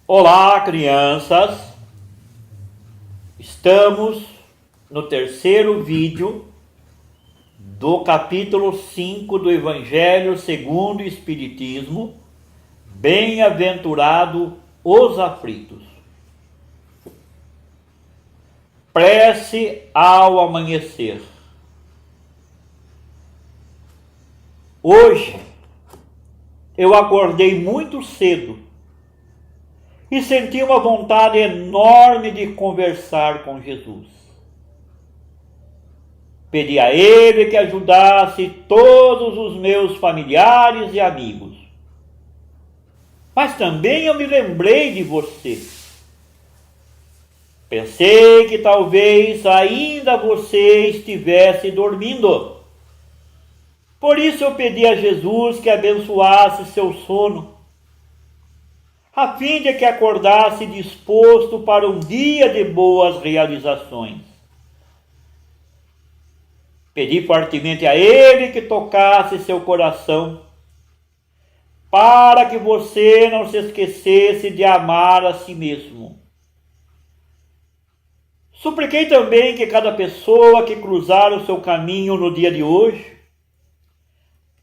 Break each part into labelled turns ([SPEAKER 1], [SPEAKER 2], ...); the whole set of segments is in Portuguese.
[SPEAKER 1] Olá, crianças! Estamos no terceiro vídeo do capítulo 5 do Evangelho segundo o Espiritismo, Bem-aventurado os aflitos. Prece ao amanhecer. Hoje eu acordei muito cedo e senti uma vontade enorme de conversar com Jesus. Pedi a Ele que ajudasse todos os meus familiares e amigos. Mas também eu me lembrei de você. Pensei que talvez ainda você estivesse dormindo. Por isso eu pedi a Jesus que abençoasse seu sono, a fim de que acordasse disposto para um dia de boas realizações. Pedi fortemente a Ele que tocasse seu coração, para que você não se esquecesse de amar a si mesmo. Supliquei também que cada pessoa que cruzar o seu caminho no dia de hoje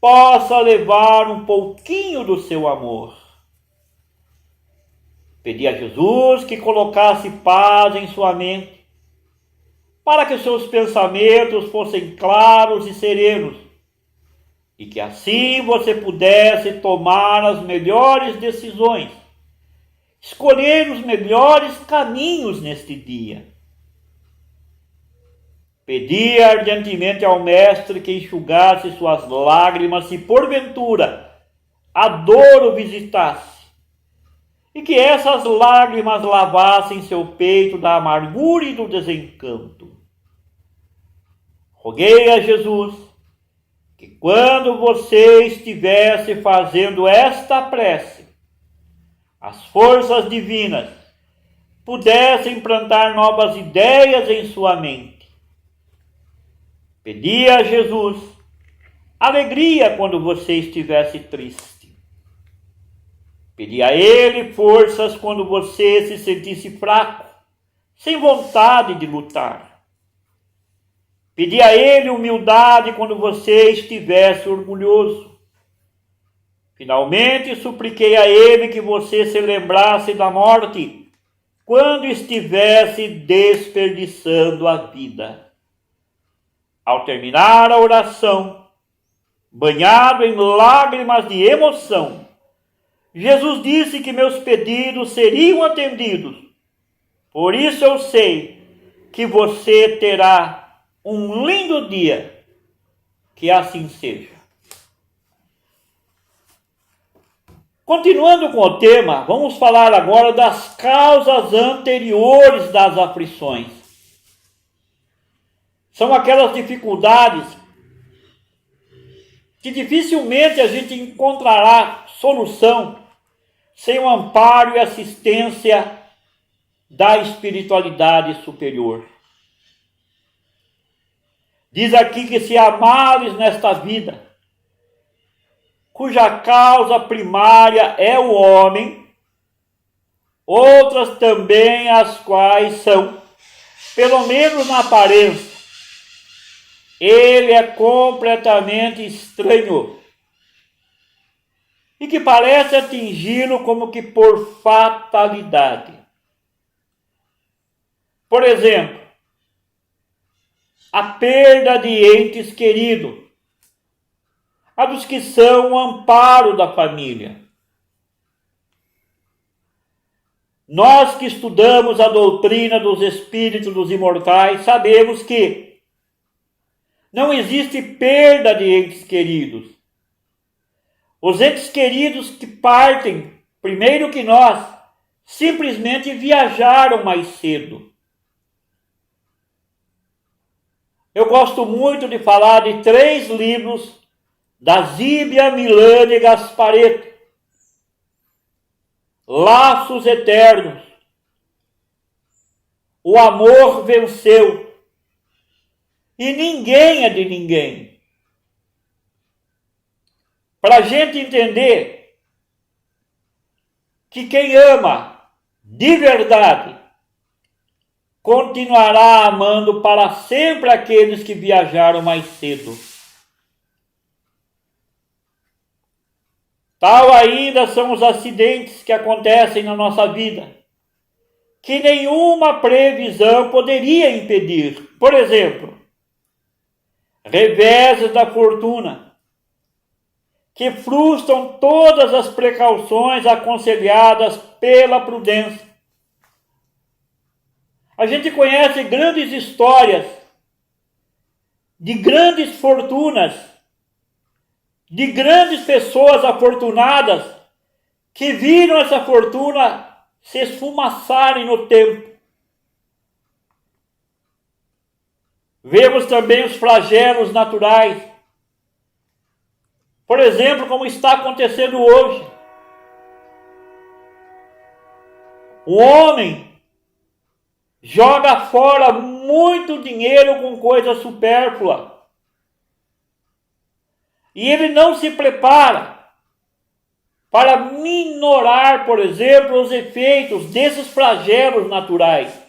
[SPEAKER 1] possa levar um pouquinho do seu amor. Pedi a Jesus que colocasse paz em sua mente, para que seus pensamentos fossem claros e serenos, e que assim você pudesse tomar as melhores decisões, escolher os melhores caminhos neste dia. Pedi ardentemente ao Mestre que enxugasse suas lágrimas se porventura a dor o visitasse, e que essas lágrimas lavassem seu peito da amargura e do desencanto. Roguei a Jesus que quando você estivesse fazendo esta prece, as forças divinas pudessem plantar novas ideias em sua mente. Pedi a Jesus alegria quando você estivesse triste. Pedi a Ele forças quando você se sentisse fraco, sem vontade de lutar. Pedi a Ele humildade quando você estivesse orgulhoso. Finalmente, supliquei a Ele que você se lembrasse da morte quando estivesse desperdiçando a vida. Ao terminar a oração, banhado em lágrimas de emoção, Jesus disse que meus pedidos seriam atendidos. Por isso eu sei que você terá um lindo dia. Que assim seja. Continuando com o tema, vamos falar agora das causas anteriores das aflições. São aquelas dificuldades que dificilmente a gente encontrará solução sem o amparo e assistência da espiritualidade superior. Diz aqui que se há males nesta vida, cuja causa primária é o homem, outras também as quais são, pelo menos na aparência, ele é completamente estranho e que parece atingi-lo como que por fatalidade. Por exemplo, a perda de entes queridos, a dos que são o amparo da família. Nós que estudamos a doutrina dos espíritos dos imortais, sabemos que não existe perda de entes queridos. Os entes queridos que partem primeiro que nós, simplesmente viajaram mais cedo. Eu gosto muito de falar de 3 livros da Zíbia Milane Gasparetto. Laços Eternos. O amor venceu. E ninguém é de ninguém. Para a gente entender que quem ama de verdade, continuará amando para sempre aqueles que viajaram mais cedo. Tal ainda são os acidentes que acontecem na nossa vida, que nenhuma previsão poderia impedir. Por exemplo, reveses da fortuna, que frustram todas as precauções aconselhadas pela prudência. A gente conhece grandes histórias de grandes fortunas, de grandes pessoas afortunadas que viram essa fortuna se esfumaçarem no tempo. Vemos também os flagelos naturais. Por exemplo, como está acontecendo hoje. O homem joga fora muito dinheiro com coisa supérflua. E ele não se prepara para minorar, por exemplo, os efeitos desses flagelos naturais.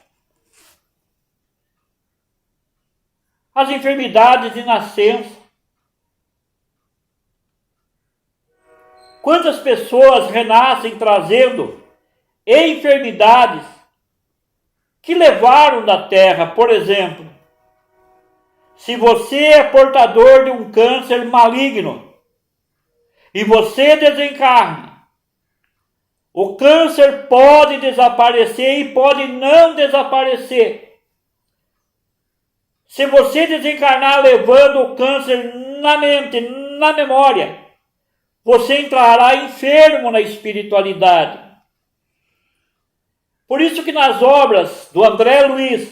[SPEAKER 1] As enfermidades de nascença. Quantas pessoas renascem trazendo enfermidades que levaram da terra? Por exemplo, se você é portador de um câncer maligno e você desencarna, o câncer pode desaparecer e pode não desaparecer. Se você desencarnar levando o câncer na mente, na memória, você entrará enfermo na espiritualidade. Por isso que nas obras do André Luiz,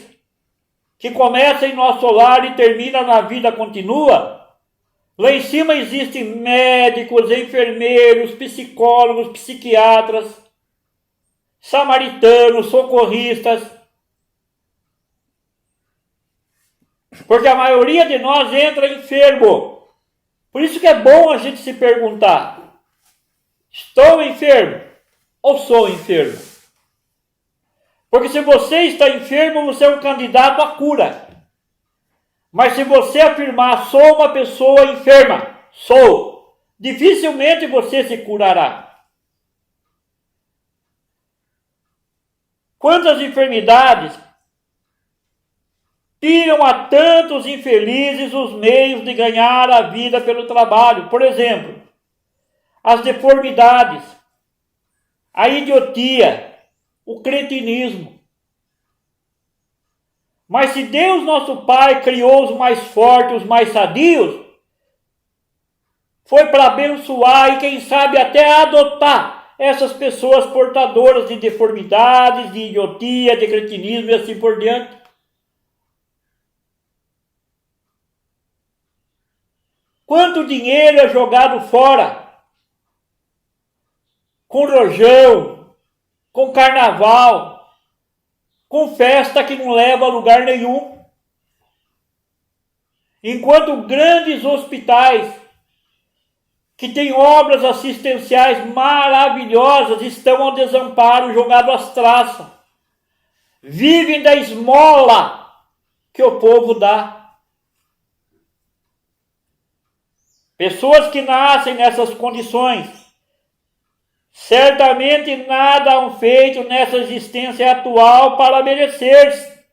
[SPEAKER 1] que começa em Nosso Lar e termina na Vida Continua, lá em cima existem médicos, enfermeiros, psicólogos, psiquiatras, samaritanos, socorristas. Porque a maioria de nós entra enfermo. Por isso que é bom a gente se perguntar: estou enfermo ou sou enfermo? Porque se você está enfermo, você é um candidato à cura. Mas se você afirmar, sou uma pessoa enferma, sou, dificilmente você se curará. Quantas enfermidades tiram a tantos infelizes os meios de ganhar a vida pelo trabalho? Por exemplo, as deformidades, a idiotia, o cretinismo. Mas se Deus nosso Pai criou os mais fortes, os mais sadios, foi para abençoar e quem sabe até adotar essas pessoas portadoras de deformidades, de idiotia, de cretinismo e assim por diante. Quanto dinheiro é jogado fora? Com rojão, com carnaval, com festa que não leva a lugar nenhum. Enquanto grandes hospitais, que têm obras assistenciais maravilhosas, estão ao desamparo, jogados às traças. Vivem da esmola que o povo dá. Pessoas que nascem nessas condições, certamente nada hão feito nessa existência atual para merecer,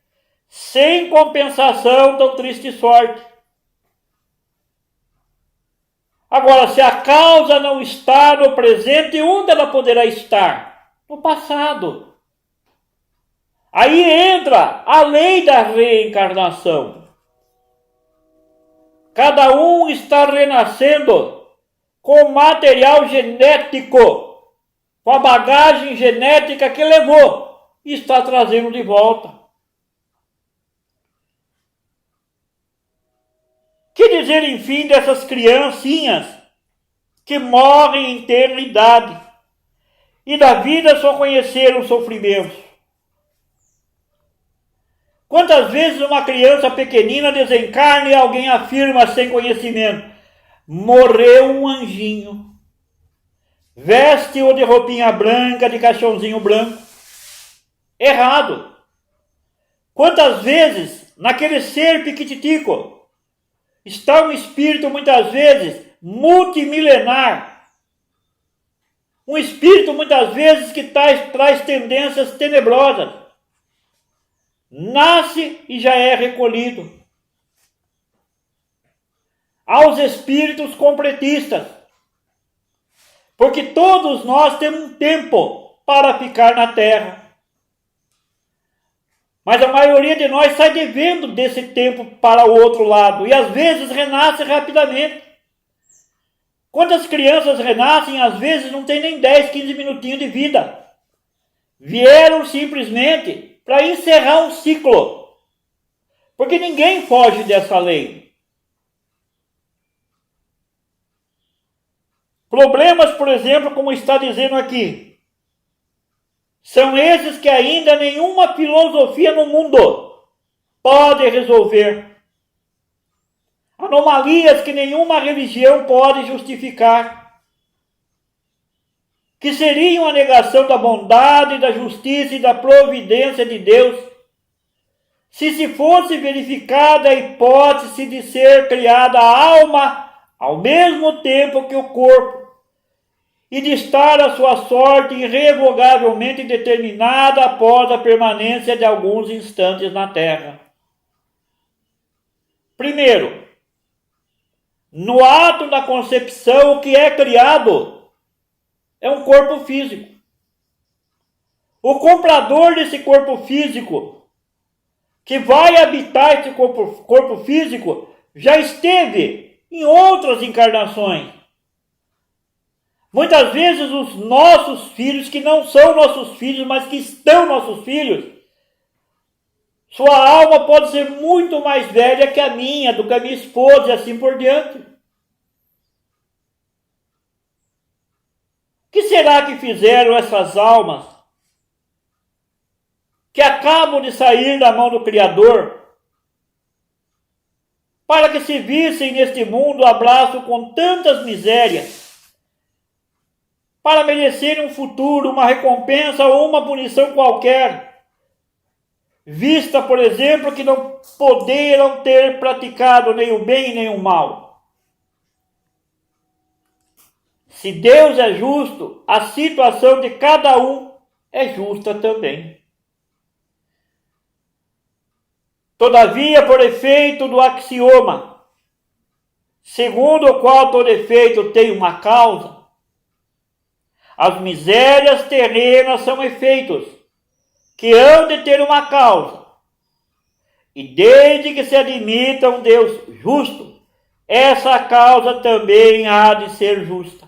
[SPEAKER 1] sem compensação, tão triste sorte. Agora, se a causa não está no presente, onde ela poderá estar? No passado. Aí entra a lei da reencarnação. Cada um está renascendo com material genético, com a bagagem genética que levou e está trazendo de volta. Que dizer, enfim, dessas criancinhas que morrem em tenra idade e da vida só conheceram sofrimentos? Quantas vezes uma criança pequenina desencarna e alguém afirma sem conhecimento: morreu um anjinho. Veste-o de roupinha branca, de caixãozinho branco. errado. Quantas vezes naquele ser piquititico está um espírito muitas vezes multimilenar, um espírito muitas vezes que traz tendências tenebrosas, nasce e já é recolhido. Aos espíritos completistas, porque todos nós temos um tempo para ficar na terra. Mas a maioria de nós sai devendo desse tempo para o outro lado e às vezes renasce rapidamente. Quantas crianças renascem, às vezes não tem nem 10, 15 minutinhos de vida. Vieram simplesmente para encerrar um ciclo. Porque ninguém foge dessa lei. Problemas, por exemplo, como está dizendo aqui, são esses que ainda nenhuma filosofia no mundo pode resolver. Anomalias que nenhuma religião pode justificar. Que seriam a negação da bondade, da justiça e da providência de Deus, se fosse verificada a hipótese de ser criada a alma ao mesmo tempo que o corpo, e de estar a sua sorte irrevogavelmente determinada após a permanência de alguns instantes na terra. Primeiro, no ato da concepção, o que é criado é um corpo físico. O comprador desse corpo físico, que vai habitar esse corpo físico, já esteve em outras encarnações. Muitas vezes os nossos filhos, que não são nossos filhos, mas que estão nossos filhos, sua alma pode ser muito mais velha que a minha, do que a minha esposa e assim por diante. O que será que fizeram essas almas que acabam de sair da mão do Criador para que se vissem neste mundo abraço com tantas misérias, para merecer um futuro, uma recompensa ou uma punição qualquer, vista, por exemplo, que não poderam ter praticado nem o bem nem o mal? Se Deus é justo, a situação de cada um é justa também. Todavia, por efeito do axioma, segundo o qual todo efeito tem uma causa, as misérias terrenas são efeitos que hão de ter uma causa. E desde que se admita um Deus justo, essa causa também há de ser justa.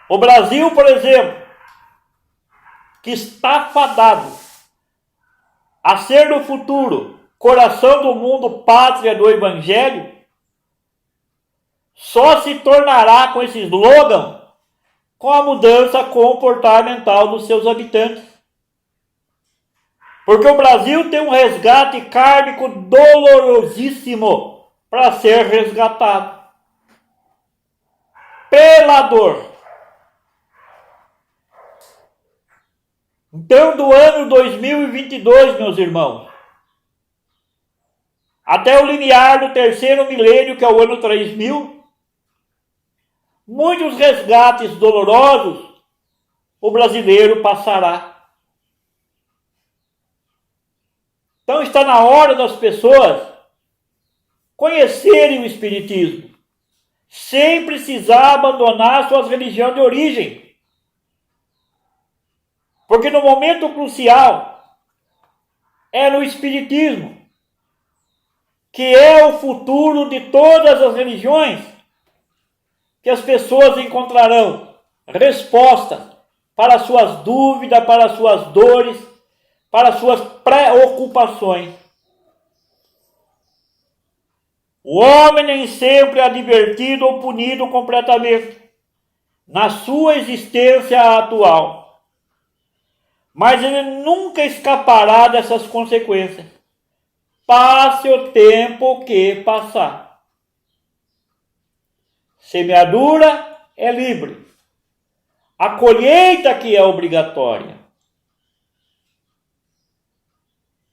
[SPEAKER 1] O Brasil, por exemplo, que está fadado a ser no futuro coração do mundo, pátria do Evangelho, só se tornará com esse slogan com a mudança comportamental dos seus habitantes. Porque o Brasil tem um resgate kármico dolorosíssimo para ser resgatado. Pela dor. Então, do ano 2022, meus irmãos, até o limiar do terceiro milênio, que é o ano 3000, muitos resgates dolorosos o brasileiro passará. Então está na hora das pessoas conhecerem o Espiritismo, sem precisar abandonar suas religiões de origem. Porque no momento crucial é no Espiritismo, que é o futuro de todas as religiões, que as pessoas encontrarão respostas para suas dúvidas, para suas dores, para suas preocupações. O homem nem sempre é advertido ou punido completamente na sua existência atual, mas ele nunca escapará dessas consequências, passe o tempo que passar. Semeadura é livre. A colheita que é obrigatória.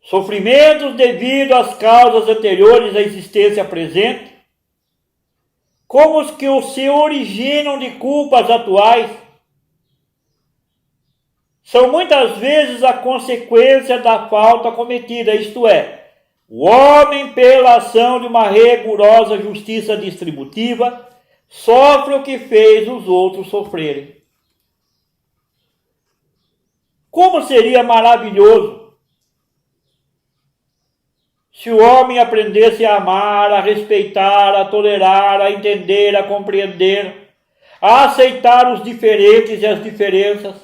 [SPEAKER 1] sofrimentos devido às causas anteriores à existência presente, como os que se originam de culpas atuais, são muitas vezes a consequência da falta cometida, isto é, o homem, pela ação de uma rigorosa justiça distributiva, sofre o que fez os outros sofrerem. Como seria maravilhoso se o homem aprendesse a amar, a respeitar, a tolerar, a entender, a compreender, a aceitar os diferentes e as diferenças.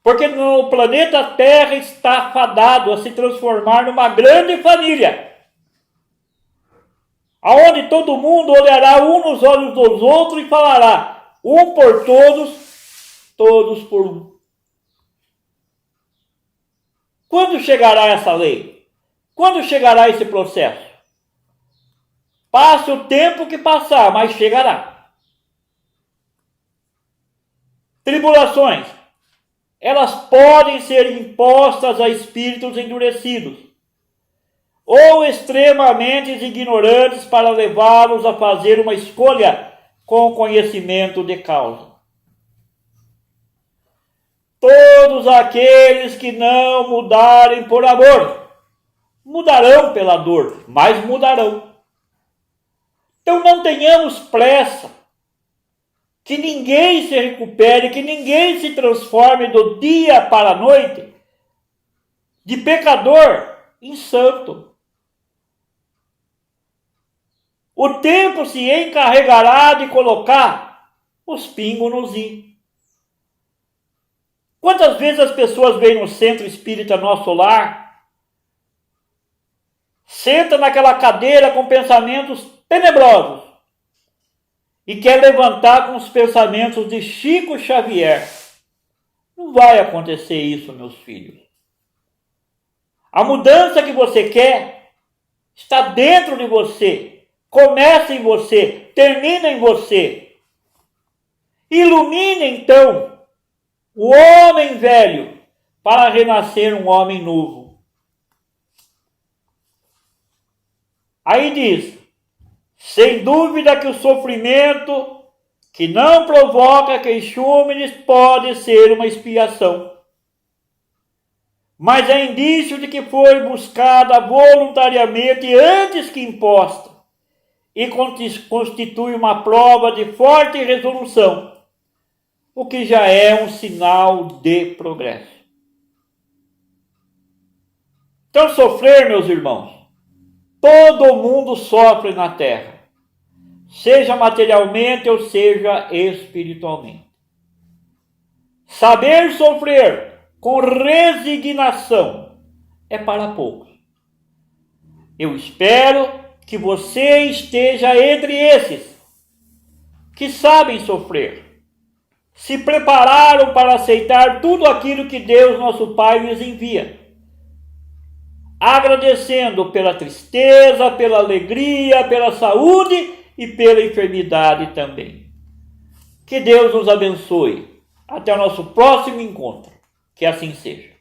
[SPEAKER 1] Porque no planeta Terra está fadado a se transformar numa grande família, aonde todo mundo olhará um nos olhos dos outros e falará, um por todos, todos por um. Quando chegará essa lei? Quando chegará esse processo? Passe o tempo que passar, mas chegará. Tribulações. Elas podem ser impostas a espíritos endurecidos ou extremamente ignorantes para levá-los a fazer uma escolha com conhecimento de causa. Todos aqueles que não mudarem por amor, mudarão pela dor, mas mudarão. Então não tenhamos pressa. Que ninguém se recupere, que ninguém se transforme do dia para a noite, de pecador em santo. O tempo se encarregará de colocar os pingos nos i. Quantas vezes as pessoas vêm no centro espírita Nosso Lar, senta naquela cadeira com pensamentos tenebrosos, e quer levantar com os pensamentos de Chico Xavier. Não vai acontecer isso, meus filhos. A mudança que você quer está dentro de você. Começa em você, termina em você. Ilumine, então, o homem velho para renascer um homem novo. Aí diz, sem dúvida que o sofrimento que não provoca queixumes pode ser uma expiação. Mas é indício de que foi buscada voluntariamente antes que imposta e constitui uma prova de forte resolução, o que já é um sinal de progresso. Então, sofrer, meus irmãos, todo mundo sofre na Terra, seja materialmente ou seja espiritualmente. Saber sofrer com resignação é para poucos. Eu espero que você esteja entre esses que sabem sofrer, se prepararam para aceitar tudo aquilo que Deus, nosso Pai, lhes envia, agradecendo pela tristeza, pela alegria, pela saúde e pela enfermidade também. Que Deus nos abençoe. Até o nosso próximo encontro. Que assim seja.